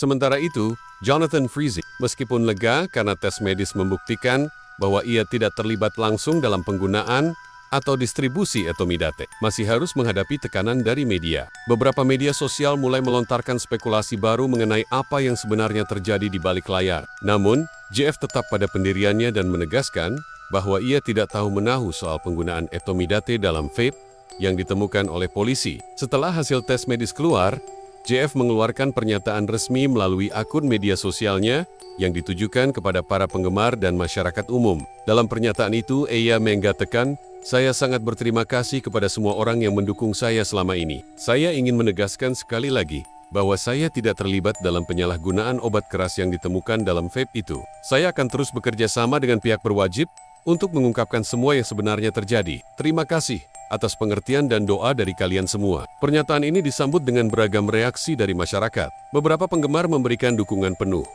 Sementara itu, Jonathan Freese, meskipun lega karena tes medis membuktikan bahwa ia tidak terlibat langsung dalam penggunaan atau distribusi etomidate, masih harus menghadapi tekanan dari media. Beberapa media sosial mulai melontarkan spekulasi baru mengenai apa yang sebenarnya terjadi di balik layar. Namun, JF tetap pada pendiriannya dan menegaskan bahwa ia tidak tahu menahu soal penggunaan etomidate dalam vape yang ditemukan oleh polisi. Setelah hasil tes medis keluar, JF mengeluarkan pernyataan resmi melalui akun media sosialnya yang ditujukan kepada para penggemar dan masyarakat umum. Dalam pernyataan itu, ia mengatakan, "Saya sangat berterima kasih kepada semua orang yang mendukung saya selama ini. Saya ingin menegaskan sekali lagi bahwa saya tidak terlibat dalam penyalahgunaan obat keras yang ditemukan dalam vape itu. Saya akan terus bekerja sama dengan pihak berwajib untuk mengungkapkan semua yang sebenarnya terjadi. Terima kasih atas pengertian dan doa dari kalian semua." Pernyataan ini disambut dengan beragam reaksi dari masyarakat. Beberapa penggemar memberikan dukungan penuh,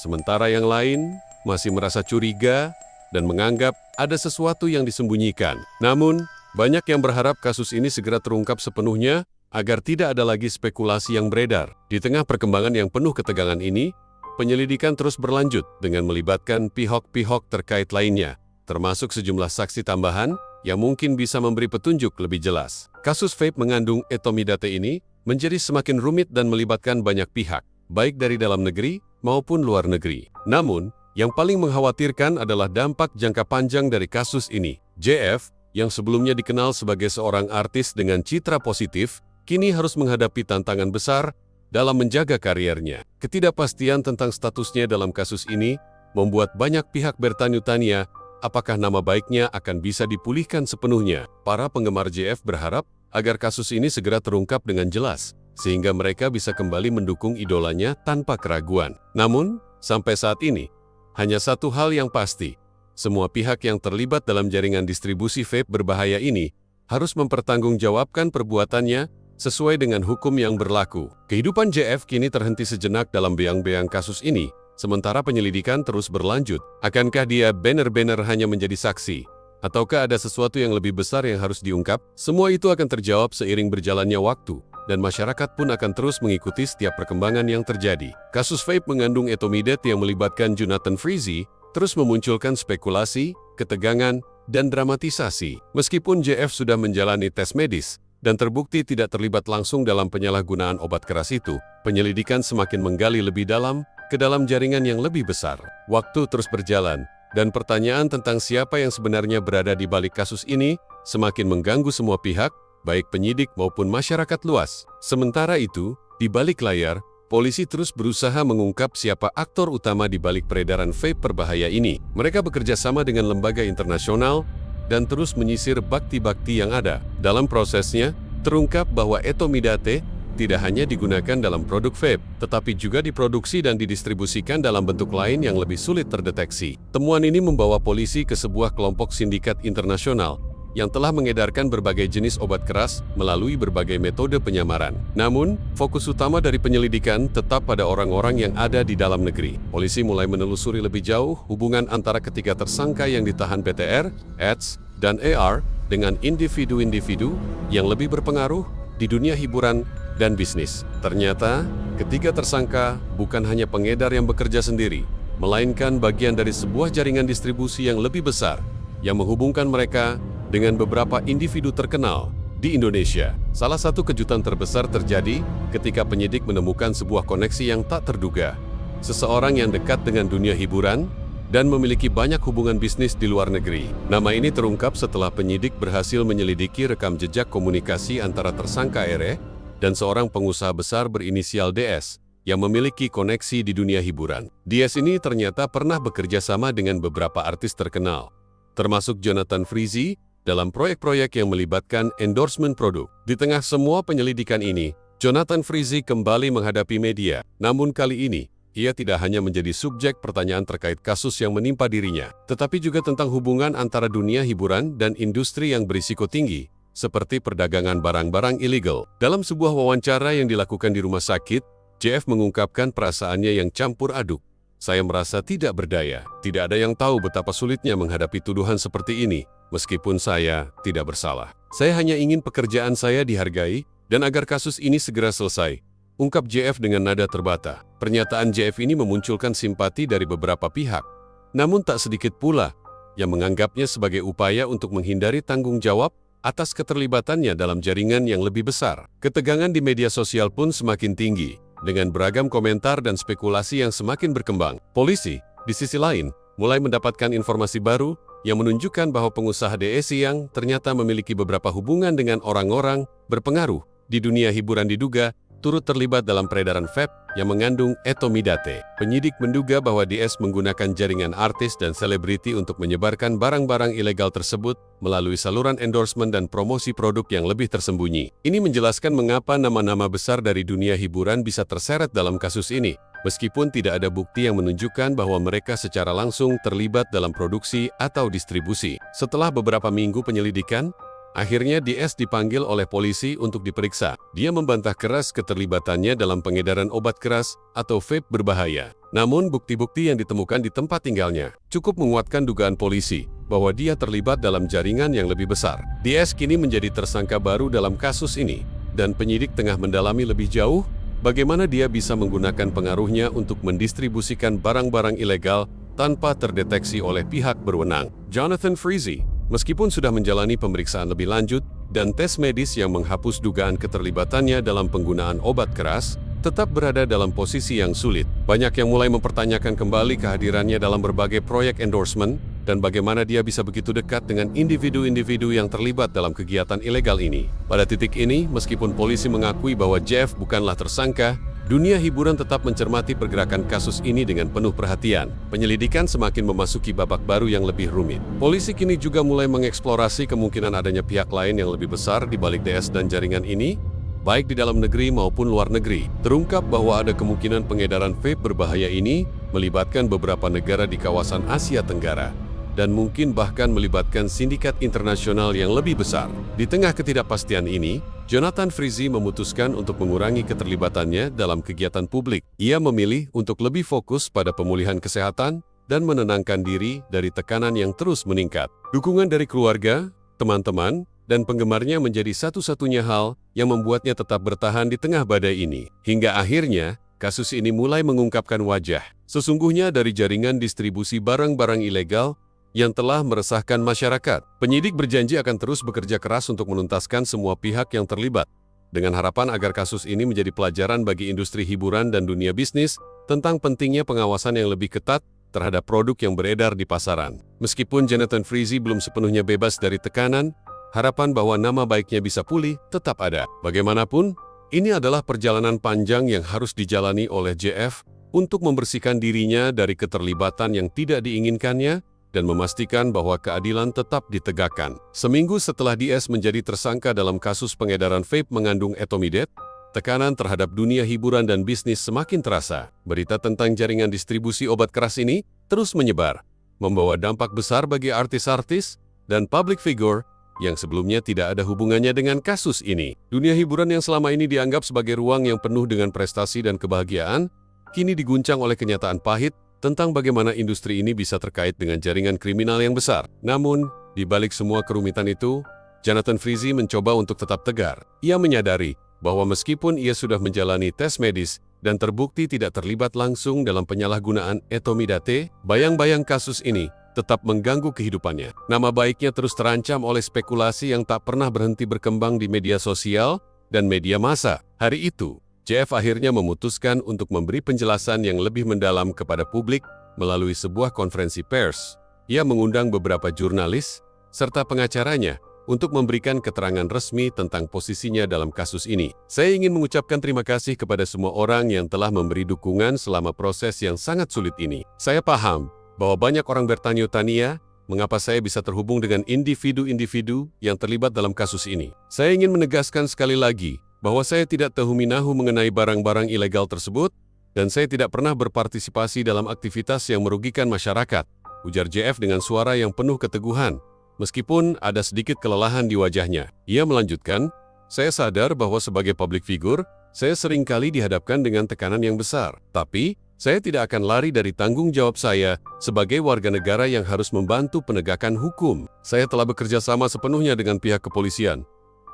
sementara yang lain masih merasa curiga dan menganggap ada sesuatu yang disembunyikan. Namun, banyak yang berharap kasus ini segera terungkap sepenuhnya agar tidak ada lagi spekulasi yang beredar. Di tengah perkembangan yang penuh ketegangan ini, penyelidikan terus berlanjut dengan melibatkan pihak-pihak terkait lainnya, termasuk sejumlah saksi tambahan yang mungkin bisa memberi petunjuk lebih jelas. Kasus vape mengandung etomidate ini menjadi semakin rumit dan melibatkan banyak pihak, baik dari dalam negeri maupun luar negeri. Namun, yang paling mengkhawatirkan adalah dampak jangka panjang dari kasus ini. JF, yang sebelumnya dikenal sebagai seorang artis dengan citra positif, kini harus menghadapi tantangan besar dalam menjaga kariernya. Ketidakpastian tentang statusnya dalam kasus ini membuat banyak pihak bertanya-tanya apakah nama baiknya akan bisa dipulihkan sepenuhnya. Para penggemar JF berharap agar kasus ini segera terungkap dengan jelas, sehingga mereka bisa kembali mendukung idolanya tanpa keraguan. Namun, sampai saat ini, hanya satu hal yang pasti, semua pihak yang terlibat dalam jaringan distribusi vape berbahaya ini harus mempertanggungjawabkan perbuatannya sesuai dengan hukum yang berlaku. Kehidupan JF kini terhenti sejenak dalam beang-beang kasus ini, sementara penyelidikan terus berlanjut. Akankah dia benar-benar hanya menjadi saksi? Ataukah ada sesuatu yang lebih besar yang harus diungkap? Semua itu akan terjawab seiring berjalannya waktu, dan masyarakat pun akan terus mengikuti setiap perkembangan yang terjadi. Kasus vape mengandung etomidate yang melibatkan Jonathan Freese terus memunculkan spekulasi, ketegangan, dan dramatisasi. Meskipun JF sudah menjalani tes medis dan terbukti tidak terlibat langsung dalam penyalahgunaan obat keras itu, penyelidikan semakin menggali lebih dalam ke dalam jaringan yang lebih besar. Waktu terus berjalan, dan pertanyaan tentang siapa yang sebenarnya berada di balik kasus ini semakin mengganggu semua pihak, baik penyidik maupun masyarakat luas. Sementara itu, di balik layar, polisi terus berusaha mengungkap siapa aktor utama di balik peredaran vape berbahaya ini. Mereka bekerja sama dengan lembaga internasional dan terus menyisir bukti-bukti yang ada. Dalam prosesnya, terungkap bahwa etomidate tidak hanya digunakan dalam produk vape, tetapi juga diproduksi dan didistribusikan dalam bentuk lain yang lebih sulit terdeteksi. Temuan ini membawa polisi ke sebuah kelompok sindikat internasional yang telah mengedarkan berbagai jenis obat keras melalui berbagai metode penyamaran. Namun, fokus utama dari penyelidikan tetap pada orang-orang yang ada di dalam negeri. Polisi mulai menelusuri lebih jauh hubungan antara ketiga tersangka yang ditahan PTR, EDS, dan AR dengan individu-individu yang lebih berpengaruh di dunia hiburan dan bisnis. Ternyata, ketiga tersangka bukan hanya pengedar yang bekerja sendiri, melainkan bagian dari sebuah jaringan distribusi yang lebih besar yang menghubungkan mereka dengan beberapa individu terkenal di Indonesia. Salah satu kejutan terbesar terjadi ketika penyidik menemukan sebuah koneksi yang tak terduga. Seseorang yang dekat dengan dunia hiburan dan memiliki banyak hubungan bisnis di luar negeri. Nama ini terungkap setelah penyidik berhasil menyelidiki rekam jejak komunikasi antara tersangka RE dan seorang pengusaha besar berinisial DS yang memiliki koneksi di dunia hiburan. DS ini ternyata pernah bekerja sama dengan beberapa artis terkenal, termasuk Jonathan Freese, dalam proyek-proyek yang melibatkan endorsement produk. Di tengah semua penyelidikan ini, Jonathan Freese kembali menghadapi media. Namun kali ini, ia tidak hanya menjadi subjek pertanyaan terkait kasus yang menimpa dirinya, tetapi juga tentang hubungan antara dunia hiburan dan industri yang berisiko tinggi, seperti perdagangan barang-barang ilegal. Dalam sebuah wawancara yang dilakukan di rumah sakit, JF mengungkapkan perasaannya yang campur aduk. "Saya merasa tidak berdaya. Tidak ada yang tahu betapa sulitnya menghadapi tuduhan seperti ini, meskipun saya tidak bersalah. Saya hanya ingin pekerjaan saya dihargai, dan agar kasus ini segera selesai," ungkap JF dengan nada terbata. Pernyataan JF ini memunculkan simpati dari beberapa pihak. Namun tak sedikit pula yang menganggapnya sebagai upaya untuk menghindari tanggung jawab atas keterlibatannya dalam jaringan yang lebih besar. Ketegangan di media sosial pun semakin tinggi, dengan beragam komentar dan spekulasi yang semakin berkembang. Polisi, di sisi lain, mulai mendapatkan informasi baru yang menunjukkan bahwa pengusaha DSI yang ternyata memiliki beberapa hubungan dengan orang-orang berpengaruh di dunia hiburan diduga turut terlibat dalam peredaran vape yang mengandung etomidate. Penyidik menduga bahwa DS menggunakan jaringan artis dan selebriti untuk menyebarkan barang-barang ilegal tersebut melalui saluran endorsement dan promosi produk yang lebih tersembunyi. Ini menjelaskan mengapa nama-nama besar dari dunia hiburan bisa terseret dalam kasus ini, meskipun tidak ada bukti yang menunjukkan bahwa mereka secara langsung terlibat dalam produksi atau distribusi. Setelah beberapa minggu penyelidikan, akhirnya DS dipanggil oleh polisi untuk diperiksa. Dia membantah keras keterlibatannya dalam pengedaran obat keras atau vape berbahaya. Namun bukti-bukti yang ditemukan di tempat tinggalnya cukup menguatkan dugaan polisi bahwa dia terlibat dalam jaringan yang lebih besar. DS kini menjadi tersangka baru dalam kasus ini, dan penyidik tengah mendalami lebih jauh bagaimana dia bisa menggunakan pengaruhnya untuk mendistribusikan barang-barang ilegal tanpa terdeteksi oleh pihak berwenang. Jonathan Freese, meskipun sudah menjalani pemeriksaan lebih lanjut dan tes medis yang menghapus dugaan keterlibatannya dalam penggunaan obat keras, tetap berada dalam posisi yang sulit. Banyak yang mulai mempertanyakan kembali kehadirannya dalam berbagai proyek endorsement dan bagaimana dia bisa begitu dekat dengan individu-individu yang terlibat dalam kegiatan ilegal ini. Pada titik ini, meskipun polisi mengakui bahwa Jeff bukanlah tersangka, dunia hiburan tetap mencermati pergerakan kasus ini dengan penuh perhatian. Penyelidikan semakin memasuki babak baru yang lebih rumit. Polisi kini juga mulai mengeksplorasi kemungkinan adanya pihak lain yang lebih besar di balik DS dan jaringan ini, baik di dalam negeri maupun luar negeri. Terungkap bahwa ada kemungkinan pengedaran vape berbahaya ini melibatkan beberapa negara di kawasan Asia Tenggara, dan mungkin bahkan melibatkan sindikat internasional yang lebih besar. Di tengah ketidakpastian ini, Jonathan Freese memutuskan untuk mengurangi keterlibatannya dalam kegiatan publik. Ia memilih untuk lebih fokus pada pemulihan kesehatan dan menenangkan diri dari tekanan yang terus meningkat. Dukungan dari keluarga, teman-teman, dan penggemarnya menjadi satu-satunya hal yang membuatnya tetap bertahan di tengah badai ini. Hingga akhirnya, kasus ini mulai mengungkapkan wajah sesungguhnya dari jaringan distribusi barang-barang ilegal yang telah meresahkan masyarakat. Penyidik berjanji akan terus bekerja keras untuk menuntaskan semua pihak yang terlibat, dengan harapan agar kasus ini menjadi pelajaran bagi industri hiburan dan dunia bisnis tentang pentingnya pengawasan yang lebih ketat terhadap produk yang beredar di pasaran. Meskipun Jonathan Freese belum sepenuhnya bebas dari tekanan, harapan bahwa nama baiknya bisa pulih tetap ada. Bagaimanapun, ini adalah perjalanan panjang yang harus dijalani oleh JF untuk membersihkan dirinya dari keterlibatan yang tidak diinginkannya dan memastikan bahwa keadilan tetap ditegakkan. Seminggu setelah DS menjadi tersangka dalam kasus pengedaran vape mengandung etomidate, tekanan terhadap dunia hiburan dan bisnis semakin terasa. Berita tentang jaringan distribusi obat keras ini terus menyebar, membawa dampak besar bagi artis-artis dan public figure yang sebelumnya tidak ada hubungannya dengan kasus ini. Dunia hiburan yang selama ini dianggap sebagai ruang yang penuh dengan prestasi dan kebahagiaan, kini diguncang oleh kenyataan pahit tentang bagaimana industri ini bisa terkait dengan jaringan kriminal yang besar. Namun, di balik semua kerumitan itu, Jonathan Freese mencoba untuk tetap tegar. Ia menyadari bahwa meskipun ia sudah menjalani tes medis dan terbukti tidak terlibat langsung dalam penyalahgunaan etomidate, bayang-bayang kasus ini tetap mengganggu kehidupannya. Nama baiknya terus terancam oleh spekulasi yang tak pernah berhenti berkembang di media sosial dan media massa. Hari itu, JF akhirnya memutuskan untuk memberi penjelasan yang lebih mendalam kepada publik melalui sebuah konferensi pers. Ia mengundang beberapa jurnalis serta pengacaranya untuk memberikan keterangan resmi tentang posisinya dalam kasus ini. Saya ingin mengucapkan terima kasih kepada semua orang yang telah memberi dukungan selama proses yang sangat sulit ini. Saya paham bahwa banyak orang bertanya-tanya mengapa saya bisa terhubung dengan individu-individu yang terlibat dalam kasus ini. Saya ingin menegaskan sekali lagi bahwa saya tidak tahu-minahu mengenai barang-barang ilegal tersebut, dan saya tidak pernah berpartisipasi dalam aktivitas yang merugikan masyarakat, ujar JF dengan suara yang penuh keteguhan, meskipun ada sedikit kelelahan di wajahnya. Ia melanjutkan, saya sadar bahwa sebagai public figure, saya seringkali dihadapkan dengan tekanan yang besar, tapi saya tidak akan lari dari tanggung jawab saya sebagai warga negara yang harus membantu penegakan hukum. Saya telah bekerja sama sepenuhnya dengan pihak kepolisian,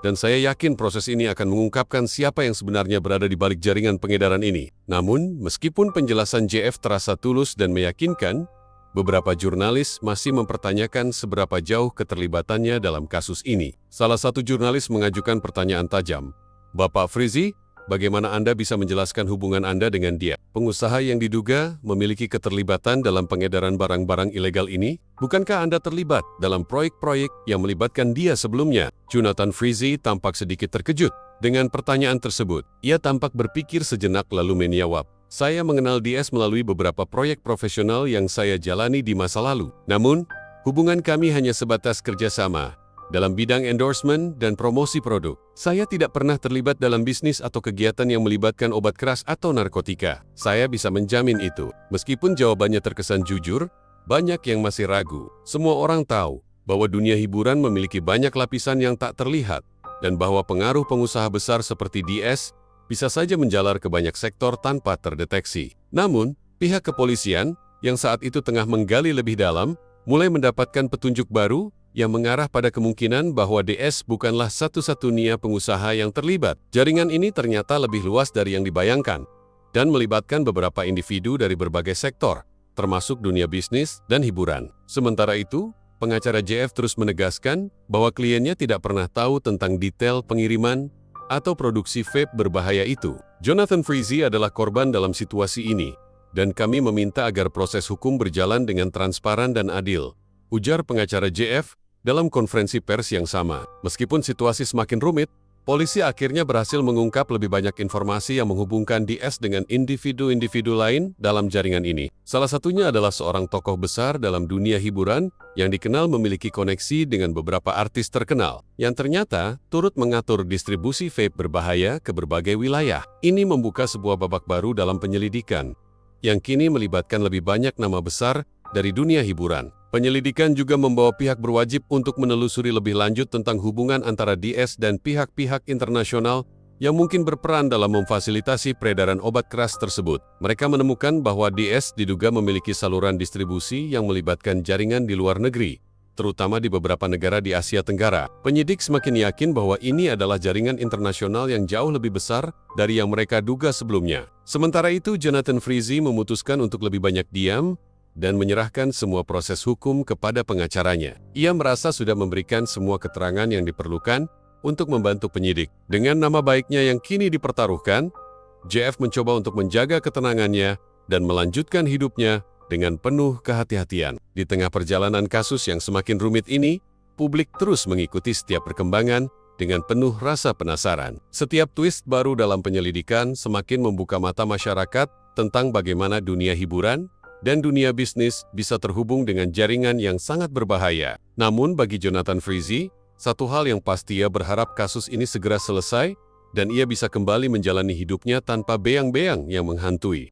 dan saya yakin proses ini akan mengungkapkan siapa yang sebenarnya berada di balik jaringan pengedaran ini. Namun, meskipun penjelasan JF terasa tulus dan meyakinkan, beberapa jurnalis masih mempertanyakan seberapa jauh keterlibatannya dalam kasus ini. Salah satu jurnalis mengajukan pertanyaan tajam, "Bapak Frizi, bagaimana Anda bisa menjelaskan hubungan Anda dengan dia? Pengusaha yang diduga memiliki keterlibatan dalam pengedaran barang-barang ilegal ini? Bukankah Anda terlibat dalam proyek-proyek yang melibatkan dia sebelumnya?" Jonathan Frizi tampak sedikit terkejut dengan pertanyaan tersebut. Ia tampak berpikir sejenak lalu menjawab, "Saya mengenal DS melalui beberapa proyek profesional yang saya jalani di masa lalu. Namun, hubungan kami hanya sebatas kerjasama dalam bidang endorsement dan promosi produk. Saya tidak pernah terlibat dalam bisnis atau kegiatan yang melibatkan obat keras atau narkotika. Saya bisa menjamin itu." Meskipun jawabannya terkesan jujur, banyak yang masih ragu. Semua orang tahu bahwa dunia hiburan memiliki banyak lapisan yang tak terlihat, dan bahwa pengaruh pengusaha besar seperti DS bisa saja menjalar ke banyak sektor tanpa terdeteksi. Namun, pihak kepolisian yang saat itu tengah menggali lebih dalam, mulai mendapatkan petunjuk baru yang mengarah pada kemungkinan bahwa DS bukanlah satu-satunya pengusaha yang terlibat. Jaringan ini ternyata lebih luas dari yang dibayangkan, dan melibatkan beberapa individu dari berbagai sektor, termasuk dunia bisnis dan hiburan. Sementara itu, pengacara JF terus menegaskan bahwa kliennya tidak pernah tahu tentang detail pengiriman atau produksi vape berbahaya itu. Jonathan Frizi adalah korban dalam situasi ini, dan kami meminta agar proses hukum berjalan dengan transparan dan adil, ujar pengacara JF dalam konferensi pers yang sama. Meskipun situasi semakin rumit, polisi akhirnya berhasil mengungkap lebih banyak informasi yang menghubungkan DS dengan individu-individu lain dalam jaringan ini. Salah satunya adalah seorang tokoh besar dalam dunia hiburan yang dikenal memiliki koneksi dengan beberapa artis terkenal, yang ternyata turut mengatur distribusi vape berbahaya ke berbagai wilayah. Ini membuka sebuah babak baru dalam penyelidikan, yang kini melibatkan lebih banyak nama besar dari dunia hiburan. Penyelidikan juga membawa pihak berwajib untuk menelusuri lebih lanjut tentang hubungan antara DS dan pihak-pihak internasional yang mungkin berperan dalam memfasilitasi peredaran obat keras tersebut. Mereka menemukan bahwa DS diduga memiliki saluran distribusi yang melibatkan jaringan di luar negeri, terutama di beberapa negara di Asia Tenggara. Penyidik semakin yakin bahwa ini adalah jaringan internasional yang jauh lebih besar dari yang mereka duga sebelumnya. Sementara itu, Jonathan Frizi memutuskan untuk lebih banyak diam dan menyerahkan semua proses hukum kepada pengacaranya. Ia merasa sudah memberikan semua keterangan yang diperlukan untuk membantu penyidik. Dengan nama baiknya yang kini dipertaruhkan, JF mencoba untuk menjaga ketenangannya dan melanjutkan hidupnya dengan penuh kehati-hatian. Di tengah perjalanan kasus yang semakin rumit ini, publik terus mengikuti setiap perkembangan dengan penuh rasa penasaran. Setiap twist baru dalam penyelidikan semakin membuka mata masyarakat tentang bagaimana dunia hiburan dan dunia bisnis bisa terhubung dengan jaringan yang sangat berbahaya. Namun bagi Jonathan Frizi, satu hal yang pasti, ia berharap kasus ini segera selesai dan ia bisa kembali menjalani hidupnya tanpa beang-beang yang menghantui.